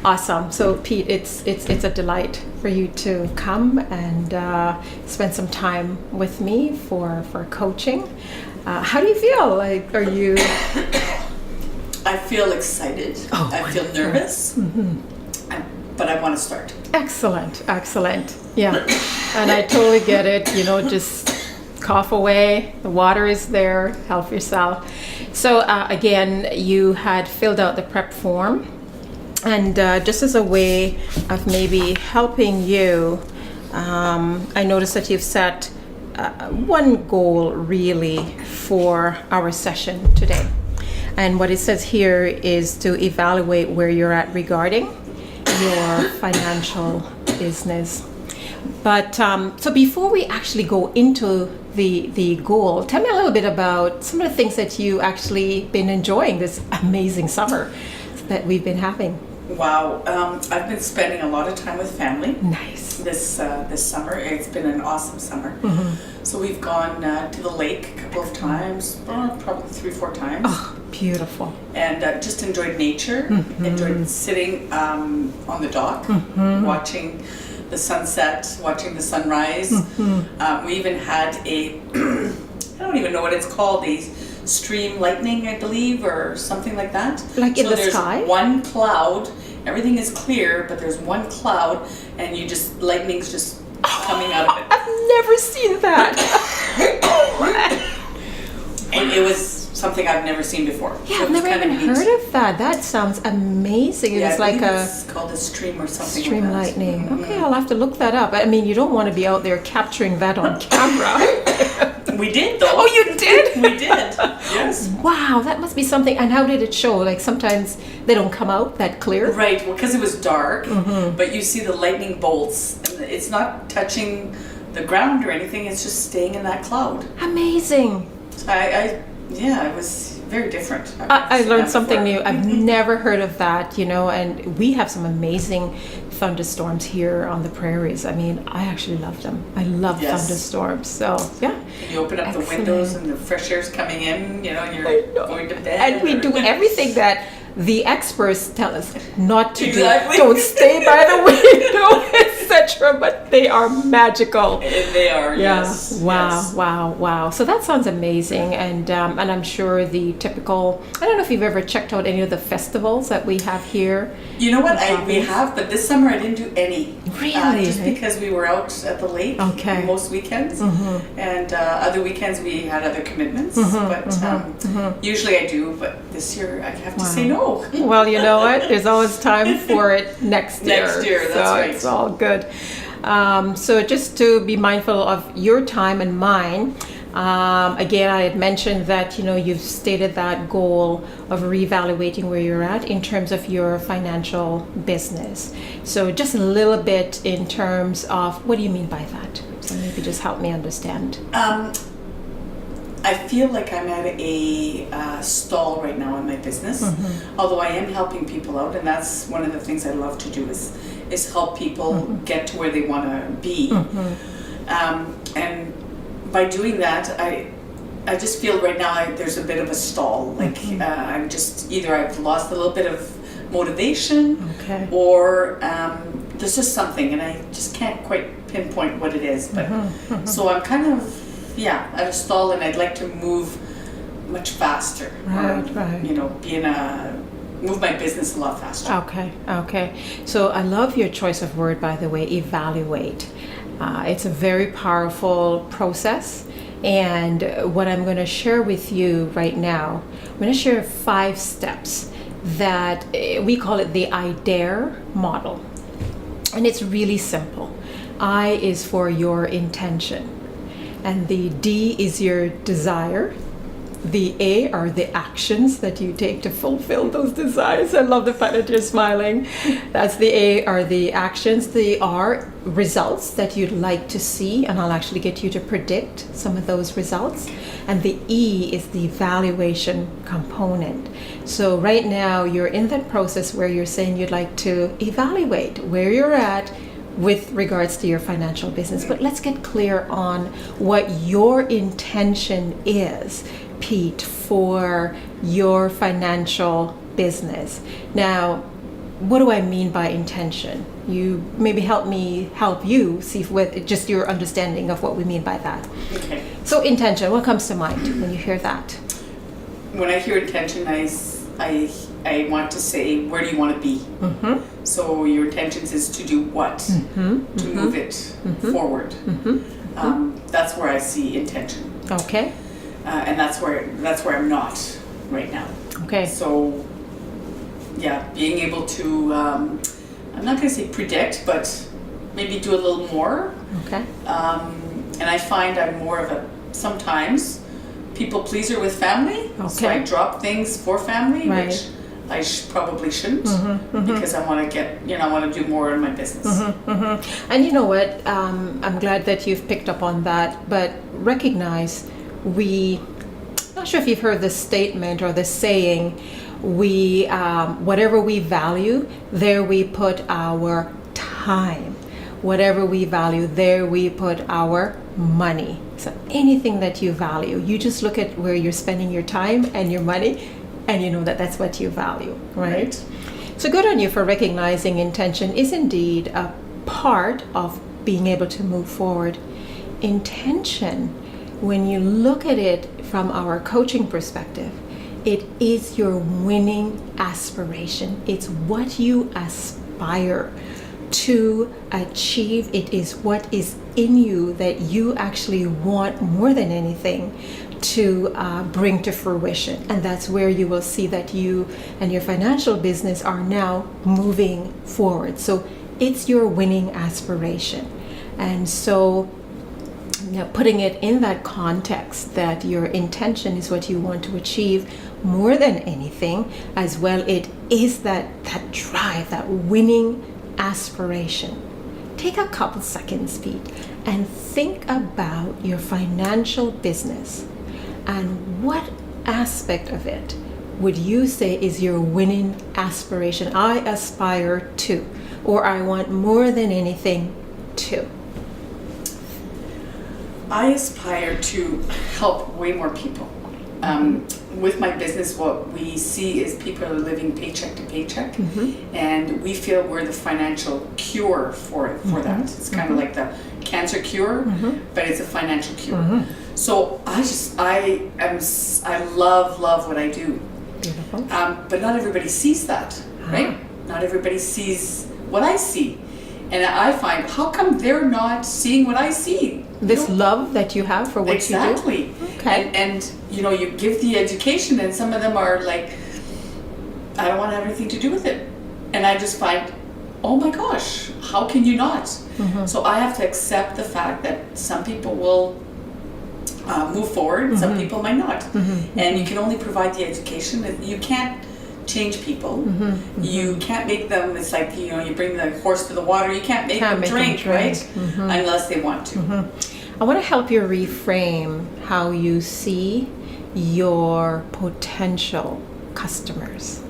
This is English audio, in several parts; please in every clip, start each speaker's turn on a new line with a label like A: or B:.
A: Awesome. So Pete, it's a delight for you to come and spend some time with me for coaching. How do you feel? Like, are you?
B: I feel excited.
A: Oh,
B: I feel nervous, but I want to start.
A: Excellent. Yeah, and I totally get it. You know, just cough away. The water is there. Help yourself. So again, you had filled out the prep form. And just as a way of maybe helping you, I noticed that you've set one goal really for our session today. And what it says here is to evaluate where you're at regarding your financial business. But so before we actually go into the goal, tell me a little bit about some of the things that you actually been enjoying this amazing summer that we've been having.
B: Wow, I've been spending a lot of time with family.
A: Nice.
B: This summer. It's been an awesome summer. So we've gone to the lake a couple of times, probably 3-4 times.
A: Oh, beautiful.
B: And just enjoyed nature. Enjoyed sitting on the dock, watching the sunset, watching the sunrise. We even had I don't even know what it's called, stream lightning, I believe, or something like that.
A: Like in the sky?
B: There's one cloud, everything is clear, but there's one cloud, and lightning's just coming out of it.
A: I've never seen that.
B: And it was something I've never seen before.
A: Yeah,
B: so
A: I've never even heard of that. That sounds amazing.
B: Yeah,
A: It's like
B: it's called a stream or something.
A: stream
B: like
A: lightning. Okay, I'll have to look that up. I mean, you don't want to be out there capturing that on camera.
B: We did, though.
A: Oh, you did?
B: We did. Yes.
A: Wow, that must be something. And how did it show? Like sometimes they don't come out that clear.
B: Right, well, because it was dark, but you see the lightning bolts, and it's not touching the ground or anything, it's just staying in that cloud.
A: Amazing.
B: So it was very different.
A: I learned something new. I've never heard of that, and we have some amazing thunderstorms here on the prairies. I mean, I actually love them. I love thunderstorms. So, yeah.
B: You open up the windows and the fresh air's coming in, and you're going to bed.
A: And we do everything that the experts tell us not to do.
B: Exactly.
A: Don't stay by the window, etc. But they are magical.
B: They are, yes.
A: Wow. So that sounds amazing, and I'm sure the typical. I don't know if you've ever checked out any of the festivals that we have here.
B: You know what? We have, but this summer I didn't do any.
A: Really?
B: Just because we were out at the lake most weekends, and other weekends we had other commitments. But usually I do. But this year I have to say no.
A: Well, you know what? There's always time for it next year.
B: Next year, that's
A: so
B: right.
A: It's all good. So just to be mindful of your time and mine, again, I had mentioned that, you've stated that goal of reevaluating where you're at in terms of your financial business. So just a little bit in terms of, what do you mean by that? So maybe just help me understand.
B: I feel like I'm at a stall right now in my business, although I am helping people out, and that's one of the things I love to do is help people get to where they want to be. And by doing that, I just feel right now there's a bit of a stall. Like I'm just either I've lost a little bit of motivation, or there's just something, and I just can't quite pinpoint what it is. But so I'm kind of at a stall, and I'd like to move much faster.
A: Right.
B: Move my business a lot faster.
A: Okay. So I love your choice of word, by the way, evaluate. It's a very powerful process. And what I'm going to share with you right now, I'm going to share 5 steps that we call it the I DARE model. And it's really simple. I is for your intention. And the D is your desire. The A are the actions that you take to fulfill those desires. I love the fact that you're smiling. That's the A are the actions. The R, results that you'd like to see, and I'll actually get you to predict some of those results. And the E is the evaluation component. So right now you're in that process where you're saying you'd like to evaluate where you're at with regards to your financial business. But let's get clear on what your intention is, Pete, for your financial business. Now, what do I mean by intention? You maybe help you see with just your understanding of what we mean by that.
B: Okay.
A: So intention, what comes to mind when you hear that?
B: When I hear intention, I want to say, where do you want to be?
A: Mm-hmm.
B: So your intentions is to do what?
A: Mm-hmm.
B: To move it forward. That's where I see intention.
A: Okay.
B: And that's where I'm not right now.
A: Okay.
B: So, yeah, being able to, I'm not going to say predict, but maybe do a little more.
A: Okay.
B: And I find I'm more of a, sometimes, people pleaser with family.
A: Okay.
B: So I drop things for family,
A: Right.
B: which I probably shouldn't, because I want to I want to do more in my business.
A: And you know what? I'm glad that you've picked up on that, but recognize not sure if you've heard this statement or this saying, whatever we value, there we put our time. Whatever we value, there we put our money. So anything that you value, you just look at where you're spending your time and your money, and you know that that's what you value, right? So good on you for recognizing intention is indeed a part of being able to move forward. Intention, when you look at it from our coaching perspective, it is your winning aspiration. It's what you aspire to achieve. It is what is in you that you actually want more than anything to bring to fruition. And that's where you will see that you and your financial business are now moving forward. So it's your winning aspiration. And so putting it in that context, that your intention is what you want to achieve more than anything, as well, it is that drive, that winning aspiration. Take a couple seconds, Pete, and think about your financial business and what aspect of it would you say is your winning aspiration? I aspire to, or I want more than anything to.
B: I aspire to help way more people. With my business, what we see is people are living paycheck to paycheck, and we feel we're the financial cure for that. It's kind of like the cancer cure, but it's a financial cure. So I love what I do.
A: Beautiful.
B: But not everybody sees that, right? Not everybody sees what I see, and I find, how come they're not seeing what I see?
A: This love that you have for what you do.
B: Exactly.
A: Okay.
B: And you give the education, and some of them are like, I don't want to have anything to do with it. And I just find, oh my gosh, how can you not? So I have to accept the fact that some people will move forward, some people might not. And you can only provide the education. You can't change people. You can't make them, it's like, you bring the horse to the water, you can't make them drink, right? Unless they want to.
A: I want to help you reframe how you see your potential customers,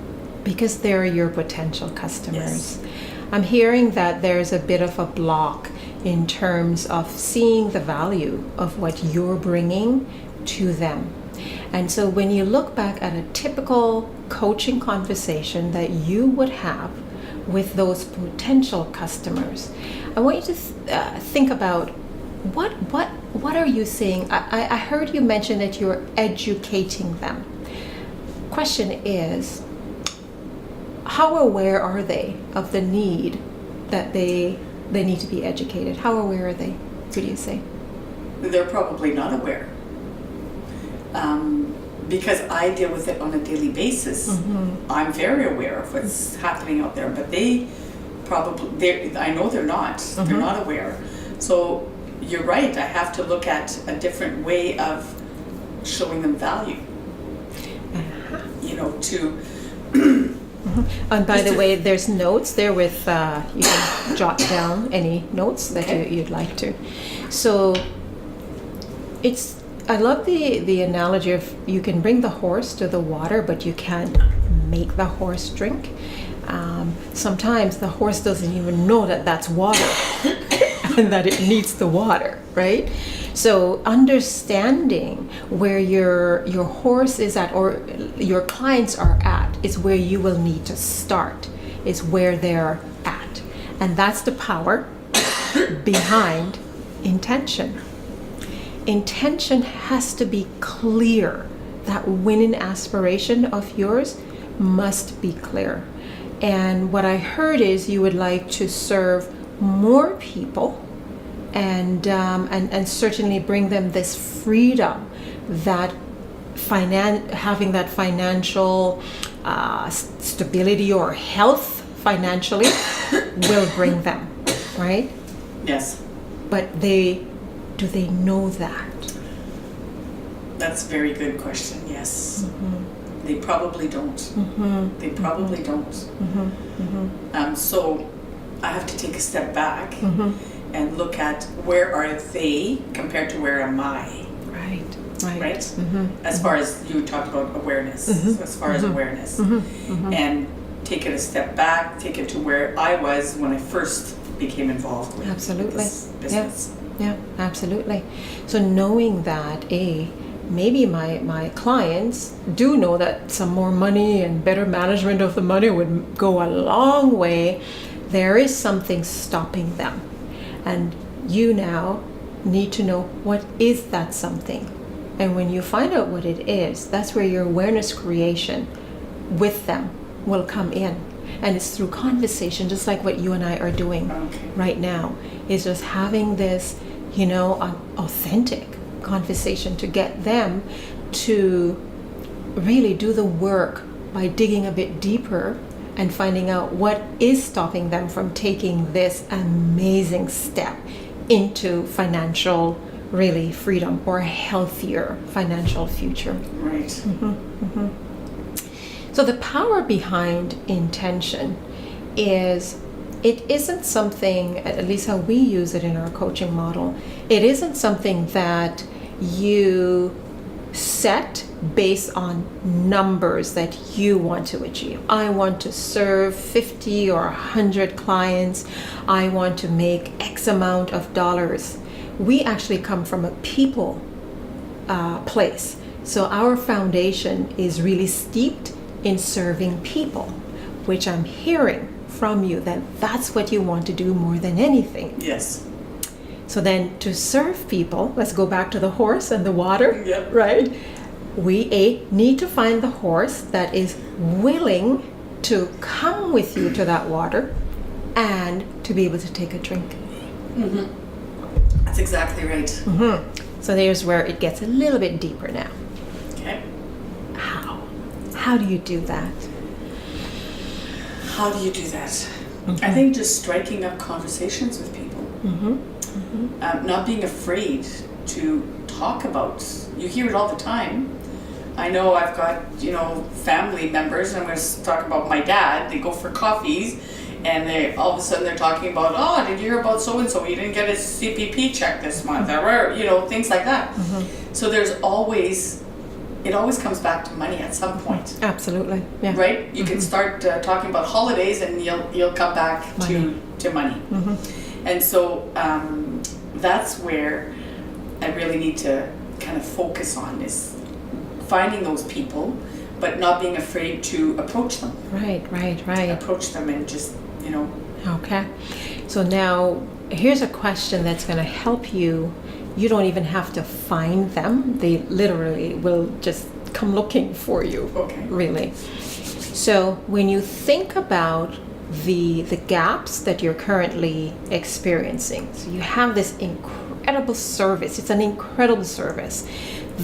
A: because they're your potential customers.
B: Yes.
A: I'm hearing that there's a bit of a block in terms of seeing the value of what you're bringing to them. And so when you look back at a typical coaching conversation that you would have with those potential customers, I want you to think about what are you saying? I heard you mention that you're educating them. Question is, how aware are they of the need that they need to be educated? How aware are they, would you say?
B: They're probably not aware. Because I deal with it on a daily basis. I'm very aware of what's happening out there, but I know they're not. They're not aware. So you're right, I have to look at a different way of showing them value.
A: And by the way, there's notes there with, you can jot down any notes that you'd like to. So I love the analogy of, you can bring the horse to the water, but you can't make the horse drink. Sometimes the horse doesn't even know that that's water and that it needs the water, right? So understanding where your horse is at, or your clients are at, is where you will need to start. is where they're at. And that's the power behind intention. Intention has to be clear. That winning aspiration of yours must be clear. And what I heard is you would like to serve more people and certainly bring them this freedom that having that financial stability or health financially will bring them, right?
B: Yes.
A: But do they know that?
B: That's a very good question, yes.
A: Mm-hmm.
B: They probably don't.
A: Mm-hmm.
B: They probably don't.
A: Mm-hmm. Mm-hmm.
B: So I have to take a step back
A: Mm-hmm.
B: and look at where are they compared to where am I,
A: Right.
B: right?
A: Mm-hmm.
B: As far as you talked about awareness,
A: Mm-hmm.
B: so as far as awareness.
A: Mm-hmm. Mm-hmm.
B: And take it a step back, take it to where I was when I first became involved with
A: Absolutely.
B: this business.
A: Yeah, absolutely. So knowing that, maybe my clients do know that some more money and better management of the money would go a long way. There is something stopping them. And you now need to know what is that something. And when you find out what it is, that's where your awareness creation with them will come in. And it's through conversation, just like what you and I are doing right now, is just having this, authentic conversation to get them to really do the work by digging a bit deeper and finding out what is stopping them from taking this amazing step into financial really freedom or a healthier financial future.
B: Right.
A: Mm-hmm, mm-hmm. So the power behind intention is, it isn't something, at least how we use it in our coaching model, it isn't something that you set based on numbers that you want to achieve. I want to serve 50 or 100 clients. I want to make X amount of dollars. We actually come from a people place. So our foundation is really steeped in serving people, which I'm hearing from you that that's what you want to do more than anything.
B: Yes.
A: So then to serve people, let's go back to the horse and the water,
B: Yep.
A: right? We need to find the horse that is willing to come with you to that water and to be able to take a drink.
B: Mm-hmm. That's exactly right.
A: Mm-hmm. So there's where it gets a little bit deeper now.
B: Okay.
A: How do you do that?
B: How do you do that?
A: Mm-hmm.
B: I think just striking up conversations with people.
A: Mm-hmm. Mm-hmm.
B: Not being afraid to talk about. You hear it all the time. I know I've got, family members, and I'm going to talk about my dad. They go for coffees, and they all of a sudden they're talking about, oh, did you hear about so-and-so? He didn't get his CPP check this month, or, things like that.
A: Mm-hmm.
B: So it always comes back to money at some point.
A: Absolutely. Yeah.
B: Right? You can start talking about holidays, and you'll come back
A: Money.
B: to money.
A: Mm-hmm.
B: And so that's where I really need to kind of focus on, is finding those people, but not being afraid to approach them.
A: Right.
B: Approach them and just,
A: Okay. So now here's a question that's going to help you. You don't even have to find them. They literally will just come looking for you.
B: Okay.
A: Really. So when you think about the gaps that you're currently experiencing, so you have this incredible service. It's an incredible service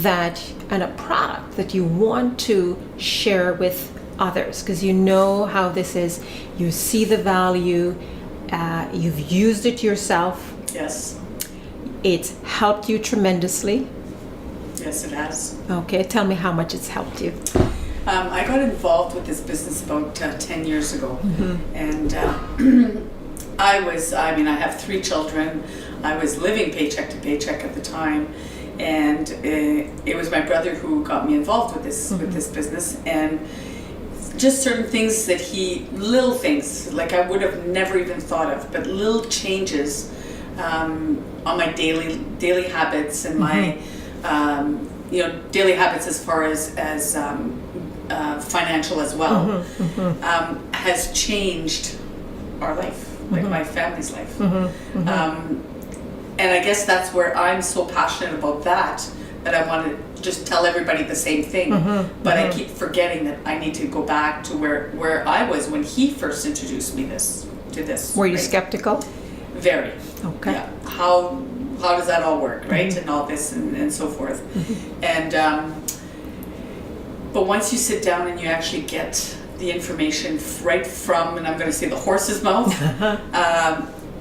A: and a product that you want to share with others, because you know how this is. You see the value. You've used it yourself.
B: Yes.
A: It's helped you tremendously.
B: Yes, it has.
A: Okay, tell me how much it's helped you.
B: I got involved with this business about 10 years ago.
A: Mm-hmm.
B: And I have 3 children. I was living paycheck to paycheck at the time. And it was my brother who got me involved with this business. And just certain things little things, like I would have never even thought of, but little changes on my daily habits and my daily habits as far as financial as well, has changed our life, like my family's life. And I guess that's where I'm so passionate about that I want to just tell everybody the same thing. But I keep forgetting that I need to go back to where I was when he first introduced me to this.
A: Were you skeptical?
B: Very.
A: Okay.
B: Yeah. How does that all work, right? And all this and so forth. And but once you sit down and you actually get the information right from, and I'm going to say the horse's mouth,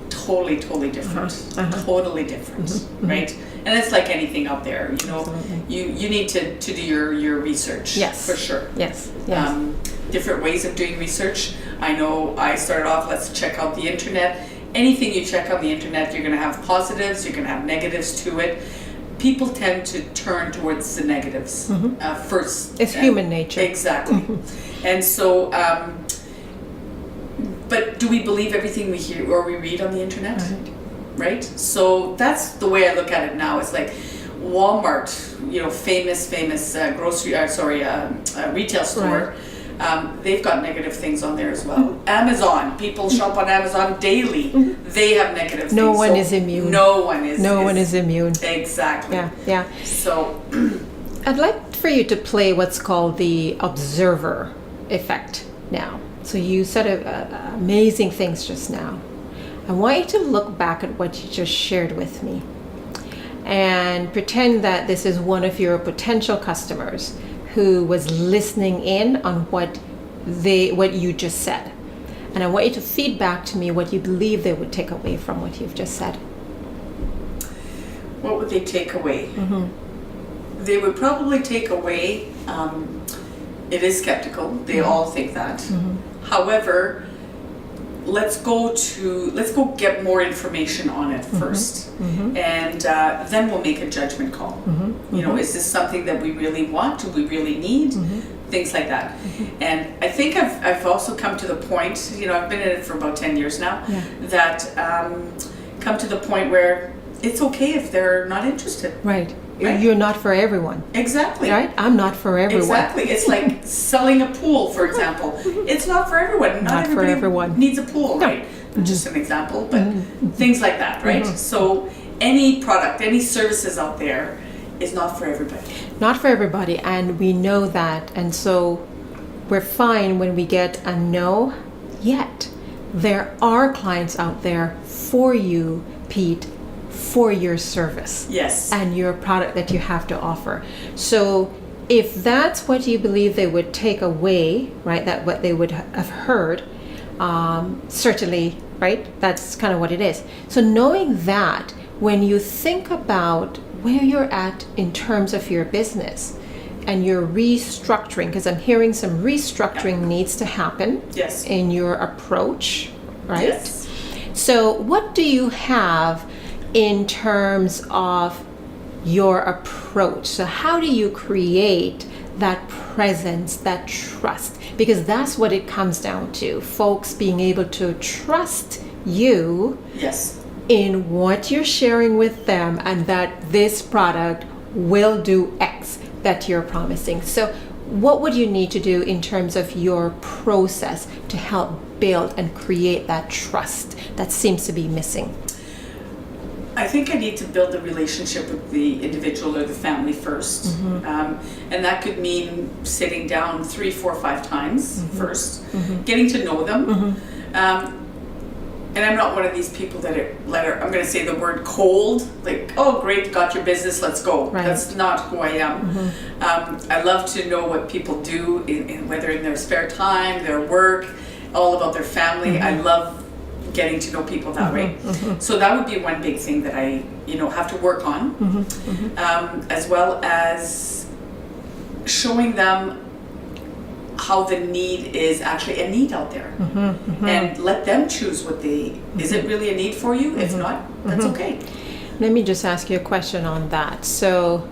B: totally different. Totally different, right? And it's like anything out there, you know.
A: Absolutely.
B: You need to do your research.
A: Yes.
B: For sure.
A: Yes.
B: Different ways of doing research. I know I started off, let's check out the internet. Anything you check on the internet, you're going to have positives, you're going to have negatives to it. People tend to turn towards the negatives first.
A: It's human nature.
B: Exactly. And so, but do we believe everything we hear or we read on the internet? Right? So that's the way I look at it now. It's like Walmart, you know, famous retail store. They've got negative things on there as well. Amazon, people shop on Amazon daily. They have negative things.
A: No one is immune.
B: No one is
A: immune.
B: Exactly.
A: Yeah.
B: So
A: I'd like for you to play what's called the observer effect now. So you said amazing things just now. I want you to look back at what you just shared with me and pretend that this is one of your potential customers who was listening in on what you just said. And I want you to feed back to me what you believe they would take away from what you've just said.
B: What would they take away? They would probably take away, it is skeptical. They all think that. However, let's go get more information on it first, and then we'll make a judgment call. You know, is this something that we really want? Do we really need? Things like that. And I think I've also come to the point, you know, I've been in it for about 10 years now, that come to the point where it's okay if they're not interested.
A: Right. You're not for everyone.
B: Exactly.
A: Right? I'm not for everyone.
B: Exactly. It's like selling a pool, for example. It's not for everyone.
A: Not for everyone.
B: Needs a pool, right? Just an example, but things like that, right? So any product, any services out there is not for everybody.
A: Not for everybody, and we know that. And so we're fine when we get a no, yet there are clients out there for you, Pete, for your service.
B: Yes.
A: And your product that you have to offer. So if that's what you believe they would take away, right, that what they would have heard, certainly, right, that's kind of what it is. So knowing that, when you think about where you're at in terms of your business and you're restructuring, because I'm hearing some restructuring needs to happen in your approach, right?
B: Yes.
A: So what do you have in terms of your approach? So how do you create that presence, that trust? Because that's what it comes down to. Folks being able to trust you in what you're sharing with them, and that this product will do X that you're promising. So what would you need to do in terms of your process to help build and create that trust that seems to be missing?
B: I think I need to build a relationship with the individual or the family first. And that could mean sitting down 3, 4, 5 times first, getting to know them. And I'm not one of these people that I'm going to say the word cold, like, oh, great, got your business, let's go.
A: Right.
B: That's not who I am. I love to know what people do, whether in their spare time, their work, all about their family. I love getting to know people that way. So that would be one big thing that I, have to work on, as well as showing them how the need is actually a need out there, and let them choose what is it really a need for you? If not, that's okay.
A: Let me just ask you a question on that. So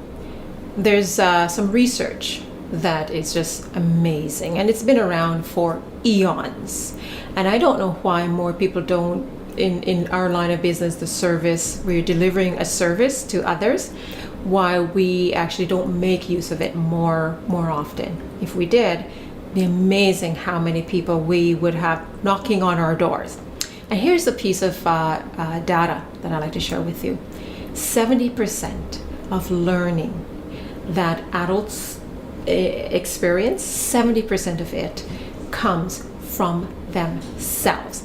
A: there's some research that is just amazing, and it's been around for eons. And I don't know why more people don't, in our line of business, the service, we're delivering a service to others, why we actually don't make use of it more often. If we did, be amazing how many people we would have knocking on our doors. And here's a piece of data that I'd like to share with you. 70% of learning that adults experience, 70% of it comes from themselves.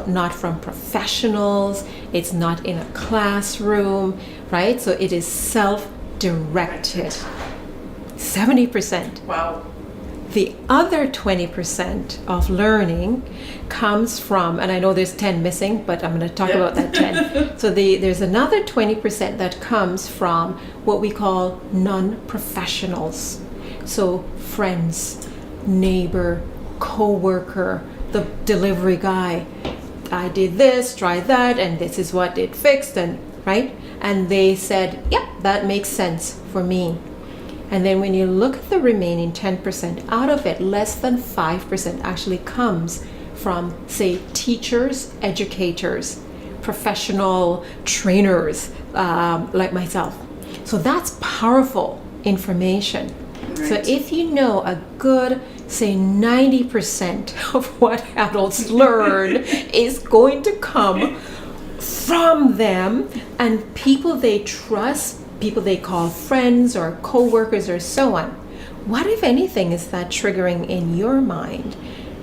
A: Not from professionals, it's not in a classroom, right? So it is self-directed. 70%.
B: Wow.
A: The other 20% of learning comes from, and I know there's 10 missing, but I'm going to talk about that 10. So there's another 20% that comes from what we call non-professionals. So friends, neighbor, co-worker, the delivery guy. I did this, tried that, and this is what it fixed, and right? And they said, yep, that makes sense for me. And then when you look at the remaining 10%, out of it, less than 5% actually comes from, say, teachers, educators, professional trainers like myself. So that's powerful information. Right. So if you know a good, say, 90% of what adults learn is going to come from them and people they trust, people they call friends or co-workers or so on. What, if anything, is that triggering in your mind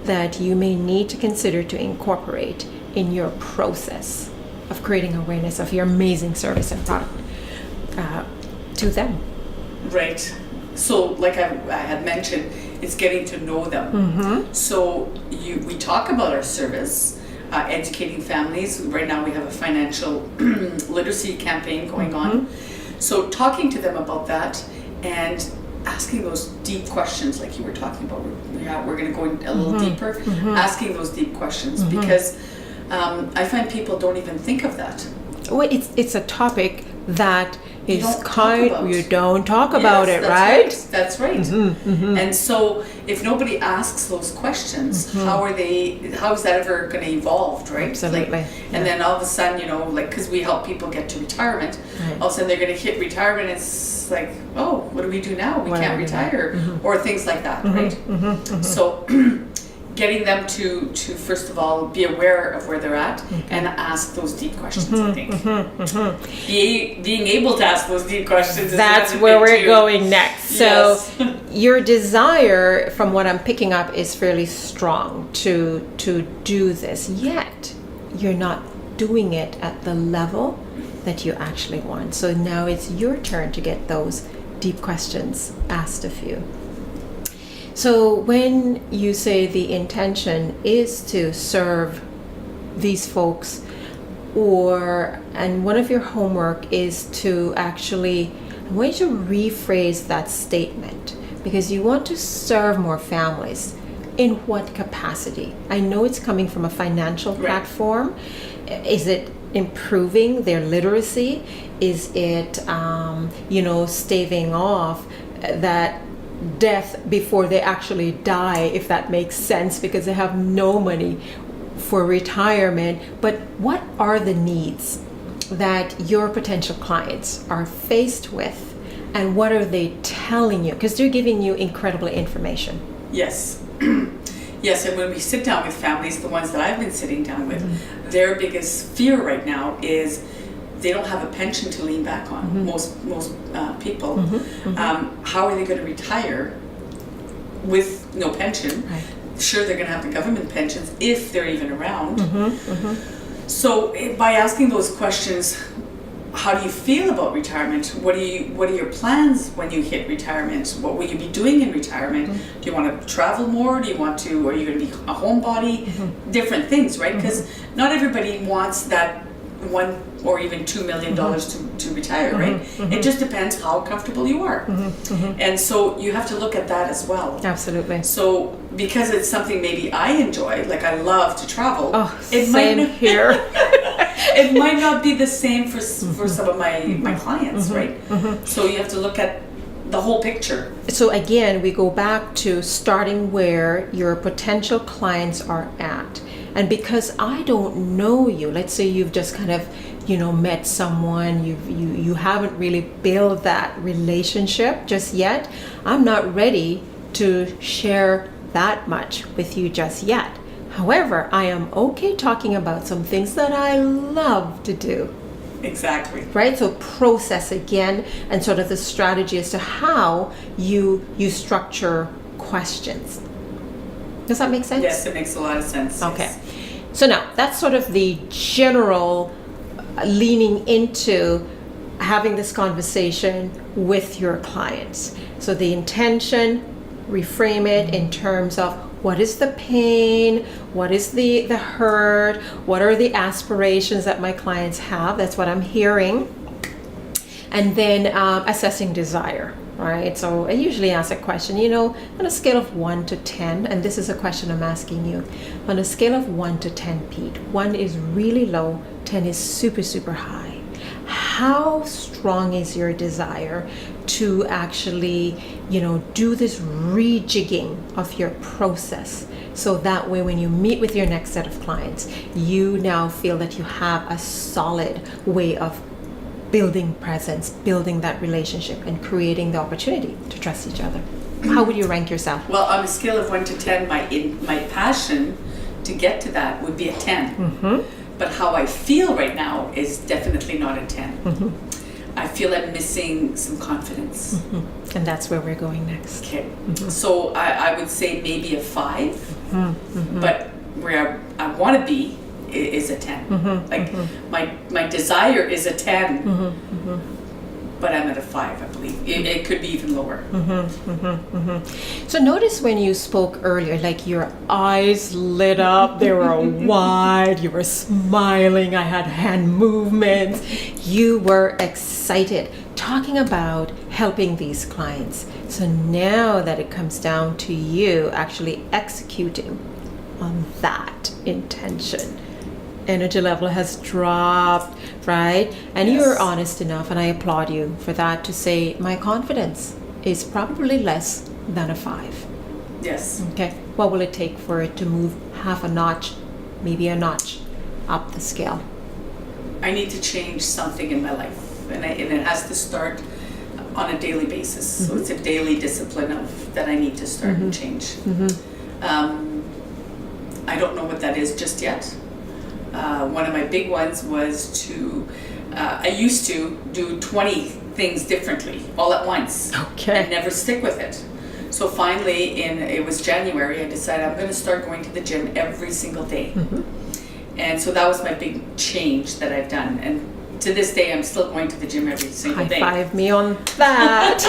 A: that you may need to consider to incorporate in your process of creating awareness of your amazing service and product to them?
B: Right. So like I had mentioned, it's getting to know them. Mm-hmm. So we talk about our service, educating families. Right now we have a financial literacy campaign going on. So talking to them about that and asking those deep questions like you were talking about. We're going to go a little deeper, asking those deep questions because I find people don't even think of that.
A: Well, it's a topic that is you don't talk
B: Yes,
A: about it, right?
B: That's right. And so if nobody asks those questions, how is that ever going to evolve, right?
A: Absolutely.
B: And then all of a sudden, because we help people get to retirement, all of a sudden they're going to hit retirement. It's like, oh, what do we do now? We can't retire, or things like that, right? So getting them to first of all be aware of where they're at and ask those deep questions. I think being able to ask those deep questions.
A: That's where we're going next. So
B: yes.
A: Your desire, from what I'm picking up, is fairly strong to do this. Yet you're not doing it at the level that you actually want. So now it's your turn to get those deep questions asked of you. So when you say the intention is to serve these folks, and one of your homework is to actually, I want you to rephrase that statement, because you want to serve more families. In what capacity? I know it's coming from a financial platform. Is it improving their literacy? Is it, staving off that death before they actually die, if that makes sense, because they have no money for retirement? But what are the needs that your potential clients are faced with, and what are they telling you? Because they're giving you incredible information.
B: Yes. Yes, and when we sit down with families, the ones that I've been sitting down with, their biggest fear right now is they don't have a pension to lean back on. Most people. How are they going to retire with no pension? Right. Sure, they're going to have the government pensions if they're even around. So by asking those questions, how do you feel about retirement? What are your plans when you hit retirement? What will you be doing in retirement? Do you want to travel more? Are you going to be a homebody? Different things, right? Because not everybody wants that $1 or even $2 million to retire, right? It just depends how comfortable you are. And so you have to look at that as well.
A: Absolutely.
B: So because it's something maybe I enjoy, like I love to travel.
A: Oh, same here.
B: It might not be the same for some of my clients, right? So you have to look at the whole picture.
A: So again, we go back to starting where your potential clients are at. And because I don't know you, let's say you've just kind of, met someone, you haven't really built that relationship just yet, I'm not ready to share that much with you just yet. However, I am okay talking about some things that I love to do.
B: Exactly.
A: Right? So process again, and sort of the strategy as to how you structure questions. Does that make sense?
B: Yes, it makes a lot of sense.
A: Okay.
B: Yes.
A: So now that's sort of the general leaning into having this conversation with your clients. So the intention, reframe it in terms of what is the pain, what is the hurt, what are the aspirations that my clients have. That's what I'm hearing. And then assessing desire, right? So I usually ask a question, on a scale of 1 to 10, and this is a question I'm asking you. On a scale of 1 to 10, Pete, 1 is really low, 10 is super, super high. How strong is your desire to actually, do this rejigging of your process? So that way, when you meet with your next set of clients, you now feel that you have a solid way of building presence, building that relationship, and creating the opportunity to trust each other. How would you rank yourself?
B: Well, on a scale of 1 to 10, my passion to get to that would be a 10.
A: Mm-hmm.
B: But how I feel right now is definitely not a 10.
A: Mm-hmm.
B: I feel I'm missing some confidence.
A: Mm-hmm. And that's where we're going next.
B: Okay.
A: Mm-hmm.
B: So I would say maybe a 5.
A: Mm-hmm. Mm-hmm.
B: But where I want to be is a 10.
A: Mm-hmm.
B: Like
A: Mm-hmm.
B: my desire is a 10.
A: Mm-hmm. Mm-hmm.
B: But I'm at a 5, I believe. It could be even lower.
A: Mm-hmm, mm-hmm, mm-hmm. So notice when you spoke earlier, like your eyes lit up, they were wide, you were smiling, I had hand movements, you were excited, talking about helping these clients. So now that it comes down to you actually executing on that intention, energy level has dropped, right? And
B: Yes.
A: you're honest enough, and I applaud you for that, to say my confidence is probably less than a 5.
B: Yes.
A: Okay, what will it take for it to move half a notch, maybe a notch up the scale?
B: I need to change something in my life, and it has to start on a daily basis.
A: Mm-hmm.
B: So it's a daily discipline that I need to start and change.
A: Mm-hmm.
B: I don't know what that is just yet. One of my big ones was I used to do 20 things differently all at once
A: Okay.
B: and never stick with it. So finally, it was January, I decided I'm going to start going to the gym every single day.
A: Mm-hmm.
B: And so that was my big change that I've done. And to this day, I'm still going to the gym every single day.
A: High five me on that.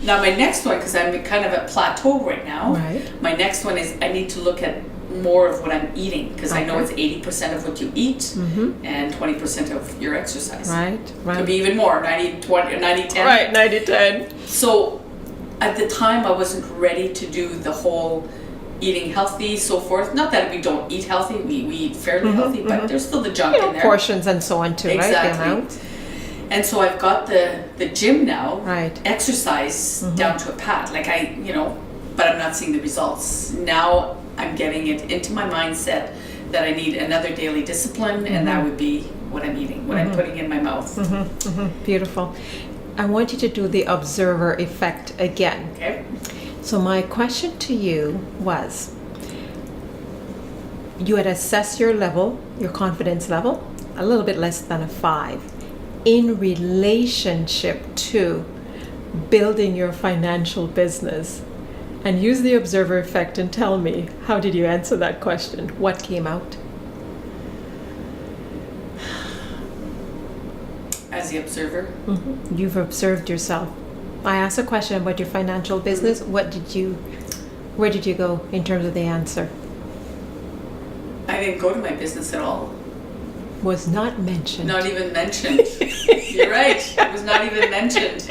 B: Now my next one, because I'm kind of at plateau right now,
A: Right.
B: my next one is I need to look at more of what I'm eating, because I know
A: Okay.
B: it's 80% of what you eat
A: Mm-hmm.
B: and 20% of your exercise.
A: Right,
B: Could
A: right.
B: be even more, 90-20, 90-10.
A: Right, 90-10.
B: So at the time I wasn't ready to do the whole eating healthy, so forth. Not that we don't eat healthy, we eat fairly
A: Mm-hmm,
B: healthy, but
A: mm-hmm.
B: there's still the junk in there.
A: Portions and so on too, right? The
B: Exactly.
A: amount.
B: And so I've got the gym now,
A: Right.
B: exercise
A: Mm-hmm.
B: down to a pad. Like but I'm not seeing the results. Now I'm getting it into my mindset that I need another daily discipline, and that would be what I'm eating, what I'm putting in my mouth.
A: Mm-hmm, mm-hmm. Beautiful. I want you to do the observer effect again.
B: Okay?
A: So my question to you was, you had assessed your level, your confidence level, a little bit less than a 5, in relationship to building your financial business. And use the observer effect and tell me, how did you answer that question? What came out?
B: As the observer,
A: Mm-hmm. You've observed yourself. I asked a question about your financial business. Where did you go in terms of the answer?
B: I didn't go to my business at all.
A: Was not mentioned.
B: Not even mentioned. You're right. It was not even mentioned.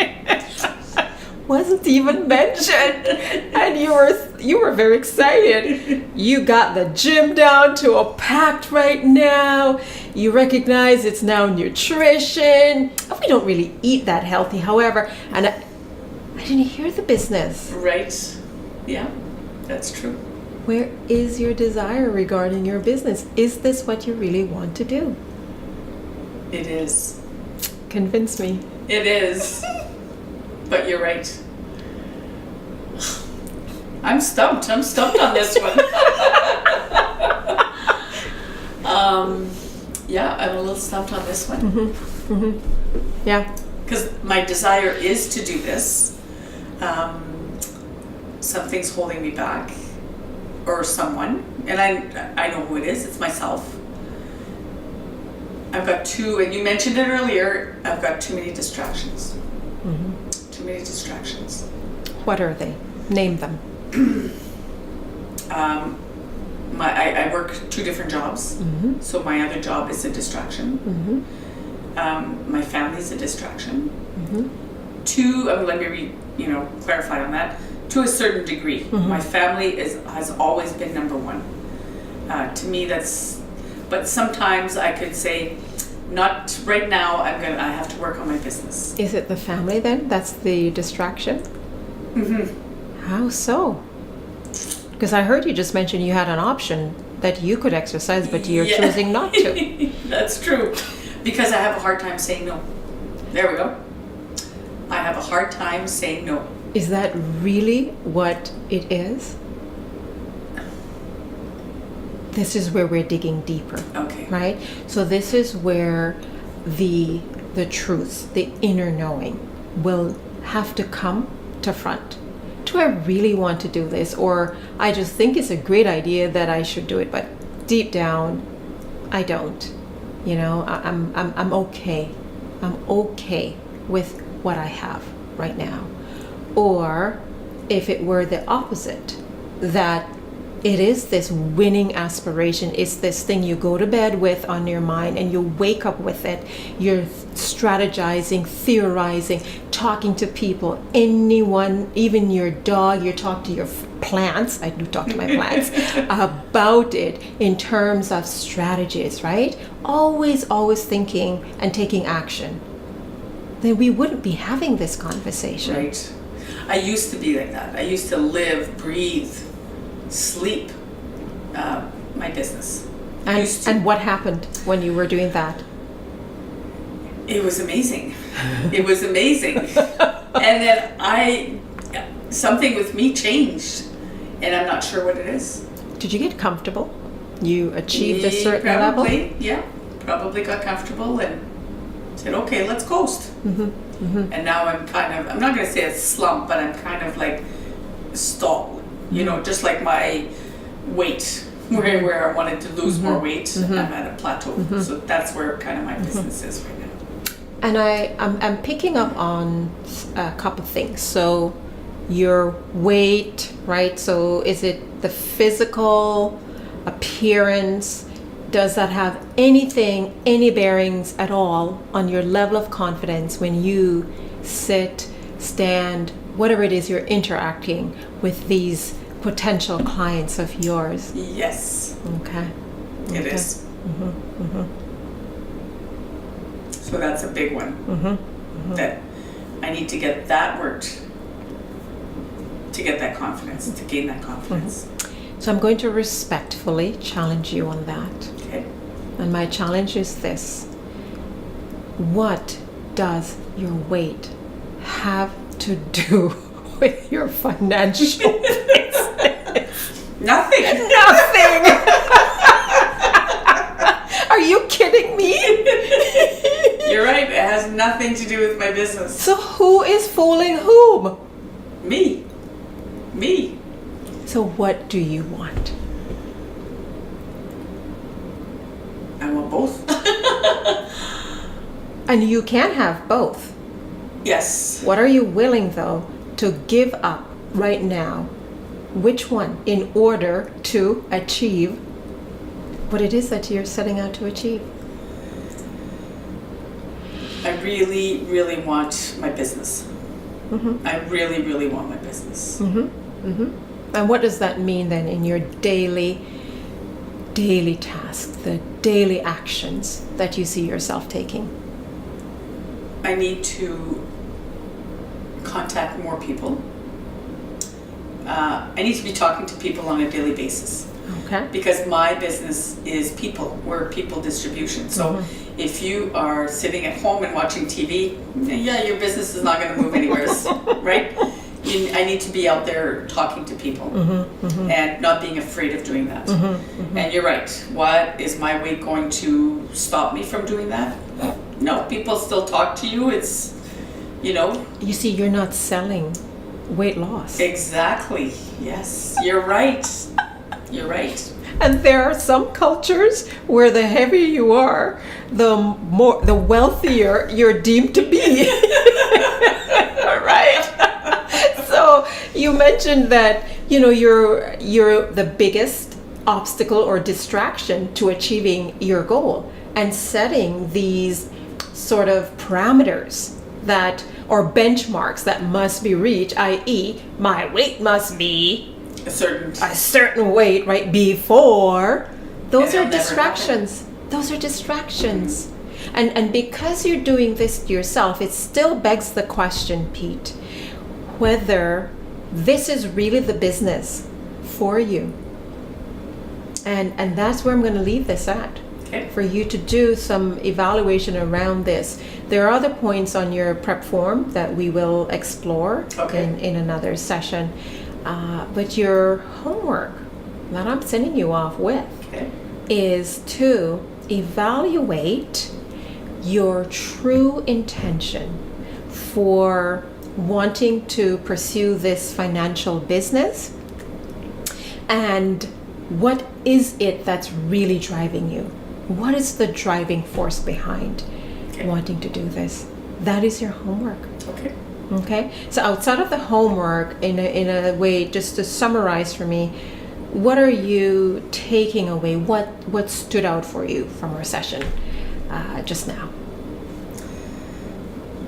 A: Wasn't even mentioned. And you were very excited. You got the gym down to a pact right now. You recognize it's now nutrition. We don't really eat that healthy, however, and I didn't hear the business.
B: Right? Yeah, that's true.
A: Where is your desire regarding your business? Is this what you really want to do?
B: It is.
A: Convince me.
B: It is. But you're right. I'm stumped on this one. Yeah, I'm a little stumped on this one.
A: Yeah.
B: Because my desire is to do this. Something's holding me back, or someone, and I know who it is. It's myself. I've got and you mentioned it earlier, I've got too many distractions. Too many distractions.
A: What are they? Name them.
B: I work 2 different jobs, so my other job is a distraction. My family's a distraction. 2, let me clarify on that. To a certain degree, my family has always been number 1. To me, but sometimes I could say, not right now. I have to work on my business.
A: Is it the family then? That's the distraction? How so? Because I heard you just mention you had an option that you could exercise, but you're choosing not to.
B: That's true. Because I have a hard time saying no. There we go. I have a hard time saying no.
A: Is that really what it is? This is where we're digging deeper.
B: Okay.
A: Right? So this is where the truth, the inner knowing will have to come to front. Do I really want to do this? Or I just think it's a great idea that I should do it, but deep down, I don't. I'm okay. I'm okay with what I have right now. Or if it were the opposite, that it is this winning aspiration, it's this thing you go to bed with on your mind and you wake up with it. You're strategizing, theorizing, talking to people, anyone, even your dog, you talk to your plants, I do talk to my plants, about it in terms of strategies, right? Always thinking and taking action. Then we wouldn't be having this conversation.
B: Right. I used to be like that. I used to live, breathe, sleep my business.
A: And what happened when you were doing that?
B: It was amazing. It was amazing. And then something with me changed, and I'm not sure what it is.
A: Did you get comfortable? You achieved a certain level?
B: Yeah, probably got comfortable and said, okay, let's coast. And now I'm not going to say it's slump, but I'm kind of like stalled. Just like my weight, where I wanted to lose more weight, I'm at a plateau. So that's where kind of my business is right now.
A: And I'm picking up on a couple things. So your weight, right? So is it the physical appearance? Does that have any bearings at all on your level of confidence when you sit, stand, whatever it is you're interacting with these potential clients of yours?
B: Yes.
A: Okay.
B: It is. So that's a big one. That I need to get that worked to get that confidence, to gain that confidence.
A: So I'm going to respectfully challenge you on that.
B: Okay.
A: And my challenge is this. What does your weight have to do with your financial business?
B: Nothing.
A: Nothing. Are you kidding me?
B: You're right. It has nothing to do with my business.
A: So who is fooling whom?
B: Me.
A: So what do you want?
B: I want both.
A: And you can have both.
B: Yes.
A: What are you willing, though, to give up right now? Which one in order to achieve what it is that you're setting out to achieve?
B: I really, really want my business. I really, really want my business.
A: And what does that mean then in your daily tasks, the daily actions that you see yourself taking?
B: I need to contact more people. I need to be talking to people on a daily basis.
A: Okay.
B: Because my business is people. We're people distribution. So if you are sitting at home and watching TV, yeah, your business is not going to move anywhere, right? I need to be out there talking to people and not being afraid of doing that. And you're right. What is my weight going to stop me from doing that? No, people still talk to you. It's,
A: You see, you're not selling weight loss.
B: Exactly. Yes, you're right. You're right.
A: And there are some cultures where the heavier you are, the wealthier you're deemed to be. Right? So you mentioned that, you're the biggest obstacle or distraction to achieving your goal, and setting these sort of parameters or benchmarks that must be reached, i.e. my weight must be
B: a
A: certain weight, right, before. Those
B: And
A: are
B: it'll never
A: distractions. Those are distractions. And because you're doing this to yourself, it still begs the question, Pete, whether this is really the business for you. And that's where I'm going to leave this at.
B: Okay.
A: For you to do some evaluation around this. There are other points on your prep form that we will explore in another session. But your homework that I'm sending you off with is to evaluate your true intention for wanting to pursue this financial business, and what is it that's really driving you? What is the driving force behind wanting to do this? That is your homework. Okay. So outside of the homework, in a way, just to summarize for me, what are you taking away? What stood out for you from our session just now?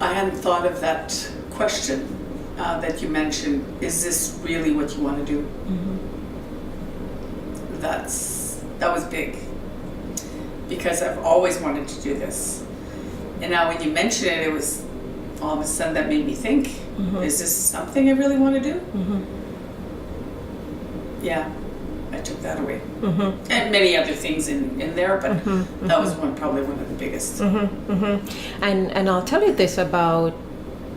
B: I hadn't thought of that question that you mentioned. Is this really what you want to do? That was big, because I've always wanted to do this. And now when you mention it, it was all of a sudden that made me think, is this something I really want to do? Yeah, I took that away. And many other things in there, but that was probably one of the biggest.
A: And I'll tell you this about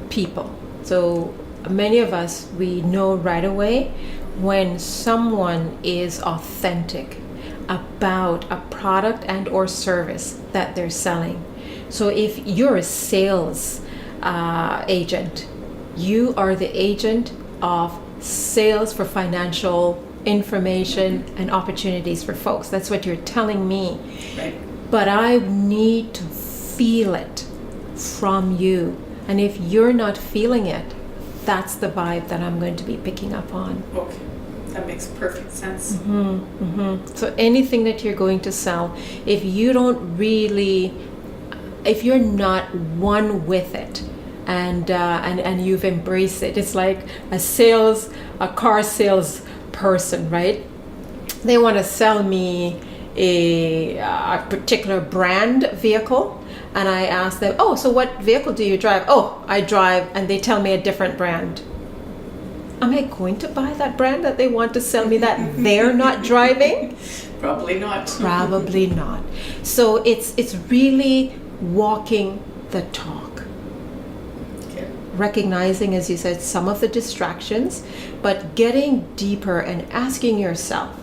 A: people. So many of us, we know right away when someone is authentic about a product and or service that they're selling. So if you're a sales agent, you are the agent of sales for financial information and opportunities for folks. That's what you're telling me.
B: Right.
A: But I need to feel it from you. And if you're not feeling it, that's the vibe that I'm going to be picking up on.
B: Okay. That makes perfect sense.
A: So anything that you're going to sell, if you're not one with it, and you've embraced it, it's like a car sales person, right? They want to sell me a particular brand vehicle, and I ask them, oh, so what vehicle do you drive? Oh, I drive, and they tell me a different brand. Am I going to buy that brand that they want to sell me that they're not driving?
B: Probably not.
A: Probably not. So it's really walking the talk.
B: Okay.
A: Recognizing, as you said, some of the distractions, but getting deeper and asking yourself,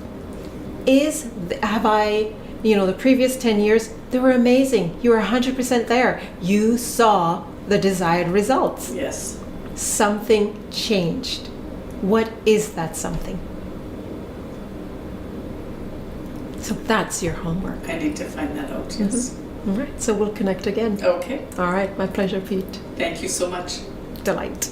A: the previous 10 years, they were amazing. You were 100% there. You saw the desired results.
B: Yes.
A: Something changed. What is that something? So that's your homework.
B: I need to find that out, yes.
A: All right, so we'll connect again.
B: Okay.
A: All right, my pleasure, Pete.
B: Thank you so much.
A: Delight.